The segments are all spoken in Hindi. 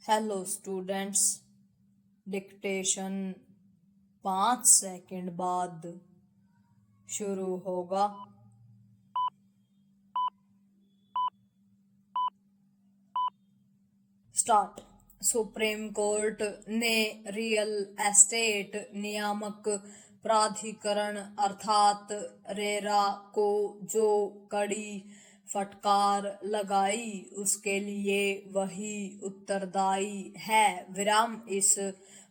हेलो स्टूडेंट्स, डिक्टेशन 5 सेकंड बाद शुरू होगा। स्टार्ट। सुप्रीम कोर्ट ने रियल एस्टेट नियामक प्राधिकरण अर्थात रेरा को जो कड़ी फटकार लगाई उसके लिए वही उत्तरदायी है। इस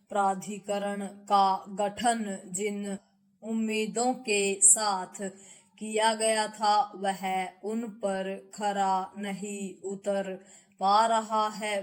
प्राधिकरण का गठन जिन उम्मीदों के साथ किया गया था वह उन पर खरा नहीं उतर पा रहा है।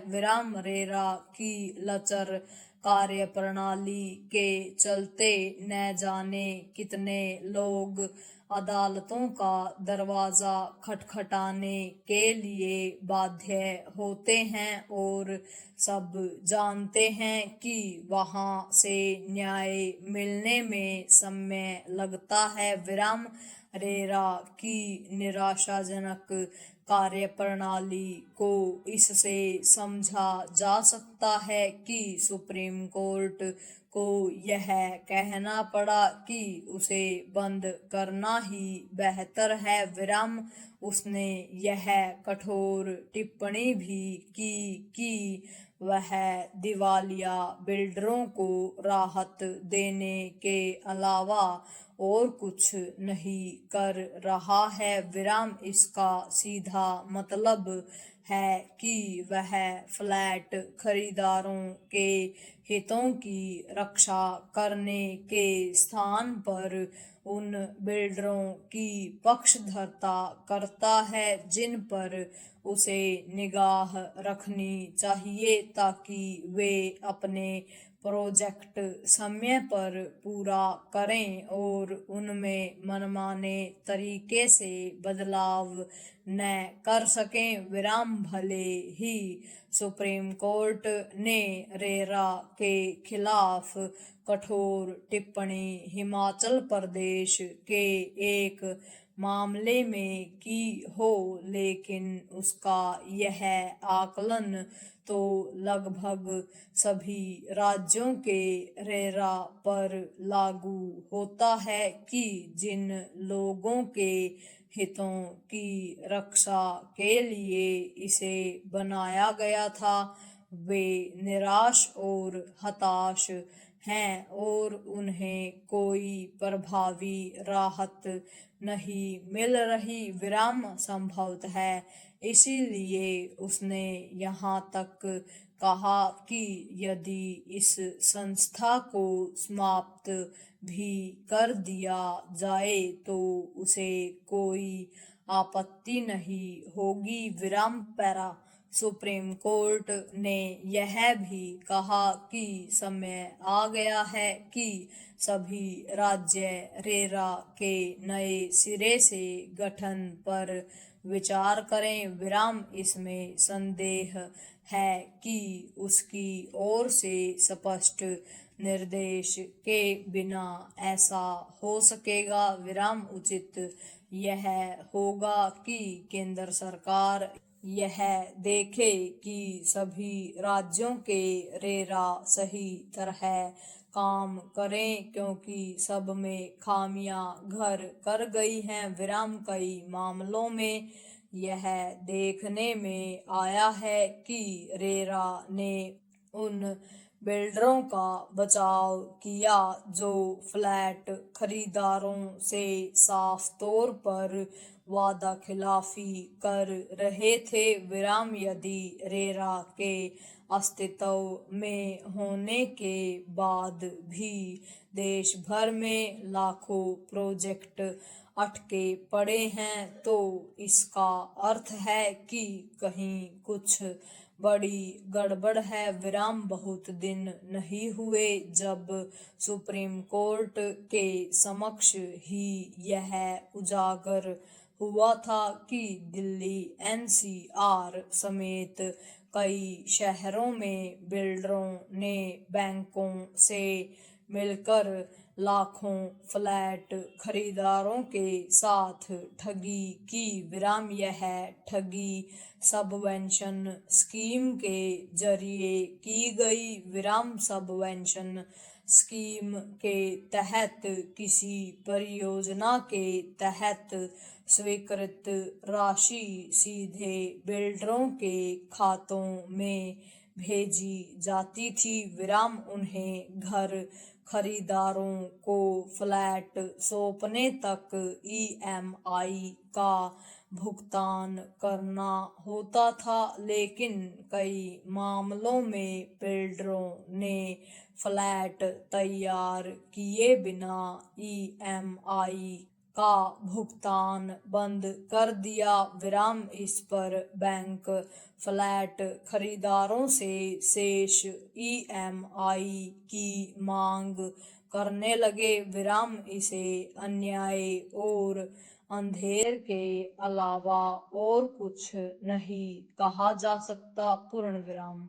रेरा की लचर कार्यप्रणाली के चलते न जाने कितने लोग अदालतों का दरवाजा खटखटाने के लिए बाध्य होते हैं और सब जानते हैं कि वहां से न्याय मिलने में समय लगता है। रेरा की निराशाजनक कार्यप्रणाली को इससे समझा जा सकता है कि सुप्रीम कोर्ट को यह कहना पड़ा कि उसे बंद करना ही बेहतर है। उसने यह कठोर टिप्पणी भी की कि वह दिवालिया बिल्डरों को राहत देने के अलावा और कुछ नहीं कर रहा है। इसका सीधा मतलब है कि वह फ्लैट खरीदारों के हितों की रक्षा करने के स्थान पर उन बिल्डरों की पक्षधरता करता है जिन पर उसे निगाह रखनी चाहिए ताकि वे अपने प्रोजेक्ट समय पर पूरा करें और उनमें मनमाने तरीके से बदलाव न कर सकें। भले ही सुप्रीम कोर्ट ने रेरा के खिलाफ कठोर टिप्पणी हिमाचल प्रदेश के एक मामले में की हो, लेकिन उसका यह आकलन तो लगभग सभी राज्यों के रेरा पर लागू होता है कि जिन लोगों के हितों की रक्षा के लिए इसे बनाया गया था वे निराश और हताश हैं और उन्हें कोई प्रभावी राहत नहीं मिल रही। संभवतः है इसीलिए उसने यहाँ तक कहा कि यदि इस संस्था को समाप्त भी कर दिया जाए तो उसे कोई आपत्ति नहीं होगी। सुप्रीम कोर्ट ने यह भी कहा कि समय आ गया है कि सभी राज्य रेरा के नए सिरे से गठन पर विचार करें। इसमें संदेह है कि उसकी ओर से स्पष्ट निर्देश के बिना ऐसा हो सकेगा। उचित यह होगा कि केंद्र सरकार यह देखे कि सभी राज्यों के रेरा सही तरह काम करें क्योंकि सब में खामियां घर कर गई हैं। कई मामलों में यह देखने में आया है कि रेरा ने उन बिल्डरों का बचाव किया जो फ्लैट खरीदारों से साफ तौर पर वादा खिलाफी कर रहे थे। यदि रेरा के अस्तित्व में होने के बाद भी देश भर में लाखों प्रोजेक्ट अटके पड़े हैं तो इसका अर्थ है कि कहीं कुछ बड़ी गड़बड़ है। बहुत दिन नहीं हुए जब सुप्रीम कोर्ट के समक्ष ही यह उजागर हुआ था कि दिल्ली एनसीआर समेत कई शहरों में बिल्डरों ने बैंकों से मिलकर लाखों फ्लैट खरीदारों के साथ ठगी की। विराम यह ठगी सबवेंशन स्कीम के जरिए की गई। विराम सबवेंशन स्कीम के तहत किसी परियोजना के तहत स्वीकृत राशि सीधे बिल्डरों के खातों में भेजी जाती थी। विराम उन्हें घर खरीदारों को फ्लैट सौंपने तक ईएमआई का भुगतान करना होता था, लेकिन कई मामलों में बिल्डरों ने फ्लैट तैयार किए बिना ईएमआई का भुगतान बंद कर दिया। विराम इस पर बैंक फ्लैट खरीदारों से शेष ईएमआई की मांग करने लगे। विराम इसे अन्याय और अंधेर के अलावा और कुछ नहीं कहा जा सकता। पूर्ण विराम।